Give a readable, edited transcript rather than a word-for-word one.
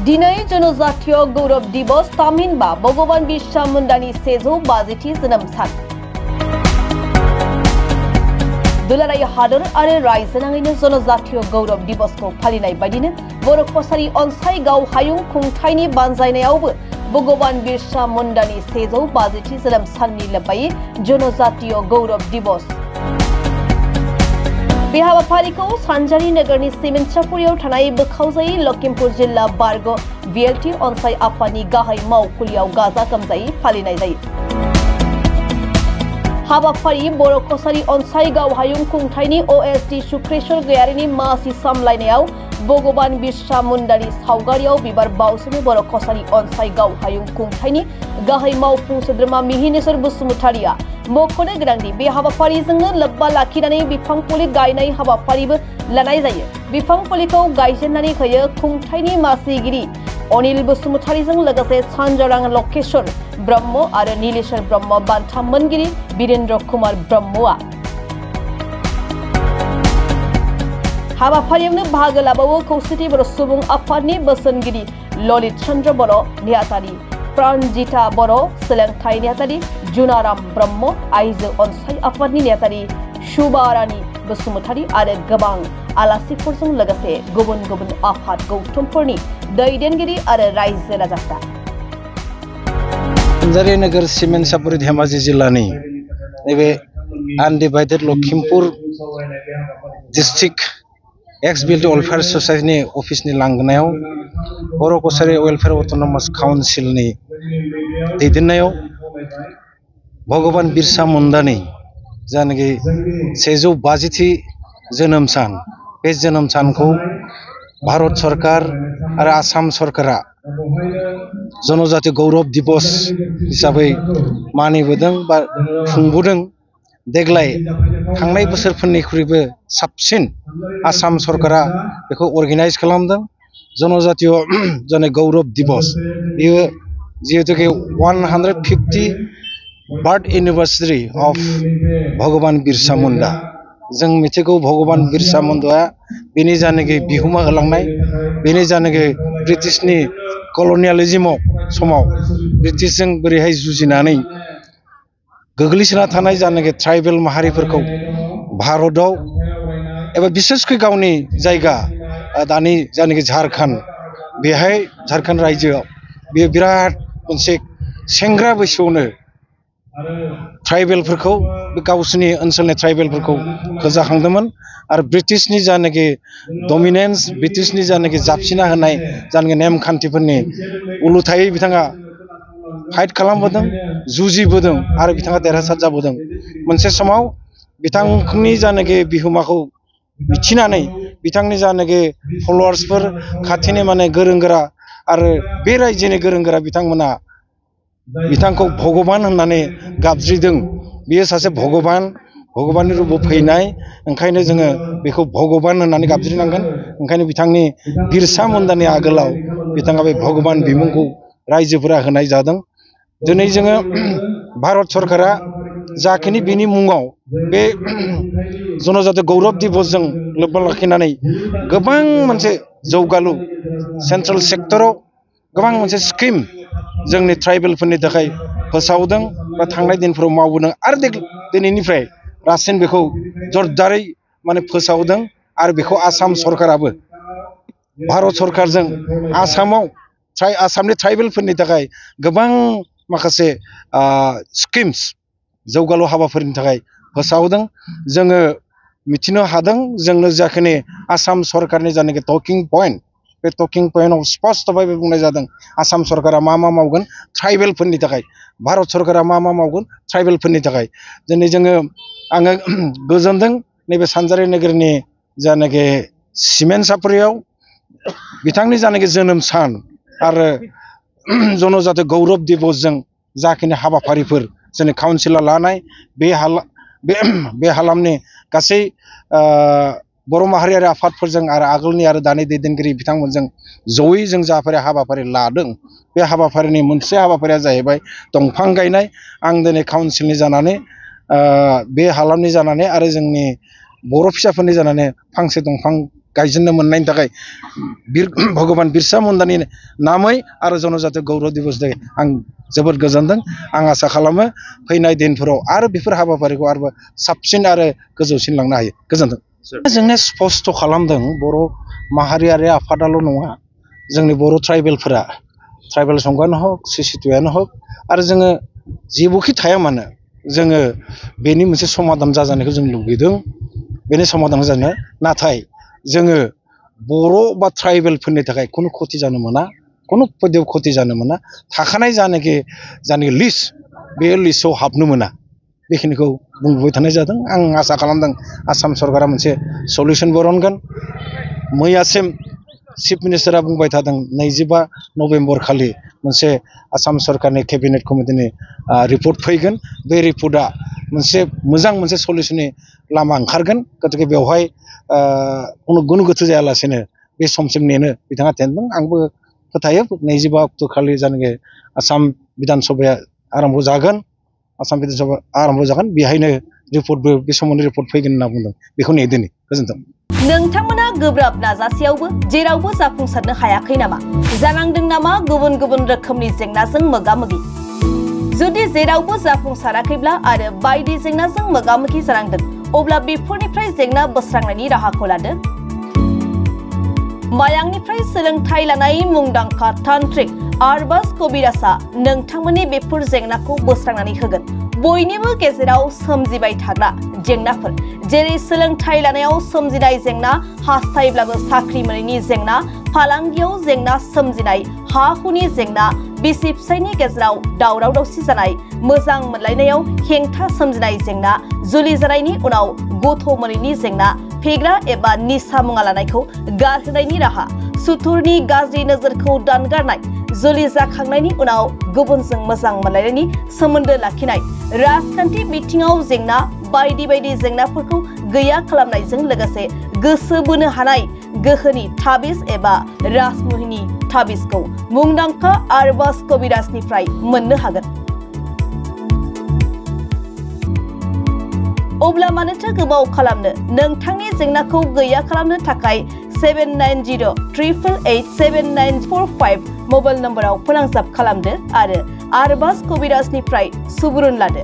दिनै जनजातीय गौरव दिवस तामहिनबा भगवान बिरसा मुंडानि 150थि जोनोम सान। दुलाराय हादर आरो रायजो नाङैनो जनजातीय गौरव दिवसखौ फालिनाय बायदिनो बर' कसारी अनसाइगाव हायुं खुंथायनि बानजायनायावबो भगवान बिरसा मुंडानि 150थि जोनोम साननि लोब्बायै जनजातीय गौरव दिवस। बे हाबाफारिखौ सानजारि नोगोरनि सिमेन्टसापुरियाव थानाय बोखावजायै लखिमपुर जिल्ला बारग' VLT अनसाइ आफादनि गाहाय मावखुलियाव गाजा गोमजायै फालिनाय जायो। हाबाफारि बर' कसारी अनसाइगाव हायुं खुंथायनि OSD सुक्रेश्वर गयारिनि मासि सामलायनायाव भगवान बिरसा मुंडानि सावगारियाव बिबार बाउसोनो बर' कसारी अनसाइगाव हायुं खुंथायनि गाहाय मावफुं सोद्रोमा मिहिनेश्वर बसुमतारिया मख'नो गोनांदि बे हाबाफारिजोंनो लोब्बा लाखिनानै बिफां फुलि गायनाय हाबाफारिबो लानाय जायो। बिफां फुलिखौ गायजेननानै होयो खुंथायनि मासिगिरि अनिल बसुमतारिजों लोगोसे सानजारां लकेश्वर ब्रह्म आरो नीलेश्वर ब्रह्म बान्था मोनगिरि वीरेन्द्र कुमार ब्रह्मआ। हाबाफारियावनो बाहागो लाबावो खौसेथि बर' सुबुं आफादनि बोसोनगिरि ललित चन्द्र बर' नेहाथारि, प्राणजिता बर' सोलोंथाइ नेहाथारि, जुनाराम ब्रह्म आइजो अनसाइ आफादनि नेहाथारि सुबारानी बसुमतारी आरो गोबां आलासिफोरजों लोगोसे गुबुन गुबुन आफाद गौथुमफोरनि दैदेनगिरि आरो रायजो राजाफ्रा। सानजारि नोगोर सिमेन्टसापुरि धेमाजि जिल्लानि नैबे undivided Lakhimpur district ex VLT welfare ससाइटिनि अफिसनि लांगोनायाव बर' कसारी वेलफेयार अट'नमास काउन्सिलनि दैदेननायाव भगवान बिरसा मुंडानि जानाखि 150थि जोनोम सान, बे जोनोम सानखौ भारत सरकार आरो आसाम सरकारा जनजाति गौरव दिवस हिसाबै मानिबोदों बा खुंबोदों। देग्लाय थांनाय बोसोरफोरनिख्रुइबो साबसिन आसाम सरकारा बेखौ अर्गेनाइज खालामदों। जनजातीय जानाय गौरव दिवस बेयो जिहेतुके 150 बार्थ एनिभार्सारि अफ भगवान बिरसा मुंडा। जों मिथिगौ भगवान बिरसा मुंडाया बेनि जानाखि बिहोमा होलांनाय, बेनि जानाखि ब्रिटिशनि कलनियालिज्म समाव ब्रिटिशजों बोरैहाय जुजिनानै गोग्लैसोना थानाय जानाखि ट्राइबेल माहारिफोरखौ भारताव एबा बिसेसकै गावनि जायगा दानि जानाखि झारखन्ड, बेहाय झारखन्ड रायजोआव बेयो बिराद मोनसे सेंग्रा बैसोआवनो ट्राइबेलफोरखौ गावसोरनि ओनसोलनि ट्राइबेलफोरखौ फोजाखांदोंमोन आरो ब्रिटिशनि जानाखि डमिनेन्स, ब्रिटिशनि जानाखि जाबसिना होनाय जानाखि नेमखान्थिफोरनि उलुथायै बिथाङा फाइट खालामबोदों, जुजिबोदों आरो बिथाङा देरहासार जाबोदों। मोनसे समाव बिथांनि जानाखि बिहोमाखौ मिथिनानै बिथांनि जानाखि फल'वार्सफोर, खाथिनि माने गोरों गोरा आरो बे रायजोनि गोरों गोरा बिथांमोना बिथांखौ भगबान होननानै गाबज्रिदों। बियो सासे भगबाननि रुपाव फैनाय, ओंखायनो जोङो बेखौ भगबान होननानै गाबज्रिनांगोन। ओंखायनो बिथांनि बिरसा मुंडानि आगोलाव बिथाङा बे भगबान बिमुंखौ रायजोफोरा होनाय जादों। दिनै जोङो भारत सरकारा जाखिनि बिनि मुङाव बे जनजाति गौरव दिवसजों लोब्बा लाखिनानै गोबां मोनसे जौगालु सेन्ट्रेल सेक्टराव गोबां मोनसे स्किम जोंनि ट्राइबेलफोरनि थाखाय फोसावदों बा थांनाय दिनफोराव मावबोदों आरो दिनैनिफ्राय रासिन बेखौ जरदारै माने फोसावदों। आरो बेखौ आसाम सरकाराबो भारत सरकारजों आसामनि ट्राइबेलफोरनि थाखाय गोबां माखासे स्किम्स जौगालु हाबाफोरनि थाखाय फोसावदों। जोङो मिथिनो हादों, जोंनो जाखिनि आसाम सरकारनि जानाखि टकिं पइन्ट, बे टकिं पइन्टआव स्पष्टयै बुंनाय जादों आसाम सरकारा मा मा मावगोन ट्राइबेलफोरनि थाखाय, भारत सरकारा मा मा मावगोन ट्राइबेलफोरनि थाखाय। दिनै आङो गोजोनदों नैबे सानजारि नोगोरनि जानाखि सिमेन्टसापुरियाव बिथांनि जानाखि जोनोम सान आरो जनजाति गौरव दिवसजों जाखिनि हाबाफारिफोर जोंनि काउन्सिला लानाय, बे हालामनि गासै बर' माहारियारि आफादफोरजों आरो आगोलनि आरो दानि दैदेनगिरि बिथांमोनजों जयै जों जाफोर हाबाफारि लादों। बे हाबाफारिनि मोनसे हाबाफारिया जाहैबाय दंफां गायनाय। आं दिनै काउन्सिलनि जानानै बे हालामनि जानानै आरो जोंनि बर' फिसाफोरनि जानानै फांसे दंफां गायजेननो मोननायनि थाखाय भगबान बिरसा मुंडानि नामै आरो जनजाति गौरव दिवस दे आं जोबोद गोजोनदों आं आसा खालामो फैनाय दिनफोराव आरो बेफोर हाबाफारिखौ आरो साबसिन आरो गोजौसिन लांनो हायो गोजोनथों जोंनो स्पष्ट खालामदों बर' माहारियारि आफादाल' नङा जोंनि बर' ट्राइबेलफोरा ट्राइबेल संघानो हक CC2आनो हक आरो जोङो जेबोखि थाया मानो जोङो बेनि मोनसे समाधान जाजानायखौ जों लुबैदों बेनि समाधान जानो नाथाय जोङो बर' बा ट्राइबेलफोरनि थाखाय खुनु खति जानो मोना खुनु पद्यव खति जानो मोना थाखानाय जानाखि लिस्ट बे लिस्टआव हाबनो मोना बेखिनिखौ बुंबाय थानाय जादों आं आसा खालामदों आसाम सरकारा मोनसे सलिउसन बरनगोन मैयासिम चिफ मिनिस्टारा बुंबाय थादों 25 नभेम्बर खालि मोनसे आसाम सरकारनि केबिनेट कमिटिनि रिपर्ट फैगोन बे रिपर्टआ मोनसे मोजां मोनसे सलिउसननि लामा ओंखारगोन गतिके बेवहाय कुनु गुनु गोथो जायालासेनो बे समसिम नेनो बिथाङा थिनदों आंबो फोथायो 25 अक्ट' खालि जानाखि आसाम बिधान सभाया आरम्भ जागोन आसाम बिधान सभा आरम्भ जागोन बेहायनो रिपर्टबो बे समावनो रिपर्ट फैगोन होनना बुंदों बेखौ नेदोनि गोजोनथों नोंथांमोना गोब्राब नाजासेयावबो जेरावबो जाफुंसारनो हायाखै नामा जानांदों नामा गुबुन गुबुन रोखोमनि जेंनाजों मोगा-मोगि जुदि जेरावबो जाफुंसाराखैब्ला आरो बायदि जेंनाजों मोगा-मोगि जानांदों अब्ला बेफोरनिफ्राय जेंना बोस्रांनायनि राहाखौ लादो मायांनिफ्राय सोलोंथाइ लानाय मुंदांखा तान्त्रिक आरबाज कबिराजआ नोंथांमोननि बेफोर जेंनाखौ बोस्रांनानै होगोन बयनिबो गेजेराव सोमजिबाय थाग्रा जेंनाफोर जेरै सोलोंथाइ लानायाव सोमजिनाय जेंना हास्थायब्लाबो साख्रि मोनैनि जेंना फालांगियाव जेंना सोमजिनाय हा हुनि जेंना बिसि फिसायनि गेजेराव दावराव दावसि जानाय मोजां मोनलायनायाव हेंथा सोमजिनाय जेंना जुलि जानायनि उनाव गथ' मोनैनि जेंना फेग्रा एबा निसा मुवा लानायखौ गारहोनायनि राहा सुथुरनि गाज्रि नोजोरखौ दानगारनाय जुलि जाखांनायनि उनाव गुबुनजों मोजां मोनलायनायनि सोमोन्दो लाखिनाय राजखान्थि बिथिङाव जेंना बायदि बायदि जेंनाफोरखौ गैया खालामनायजों लोगोसे गोसो बोनो हानाय गोहोनि ताबिज एबा राजमुहिनि ताबिजखौ मुंदांखा आरबाज कबिराजनिफ्राय मोननो हागोन अब्ला मानोथो गोबाव खालामनो नोंथांनि जेंनाखौ गैया खालामनो थाखाय 7908887945 मबाइल नम्बराव फोनांजाब खालामदो आरो आरबाज कबिराजनिफ्राय सुबुरुन लादो।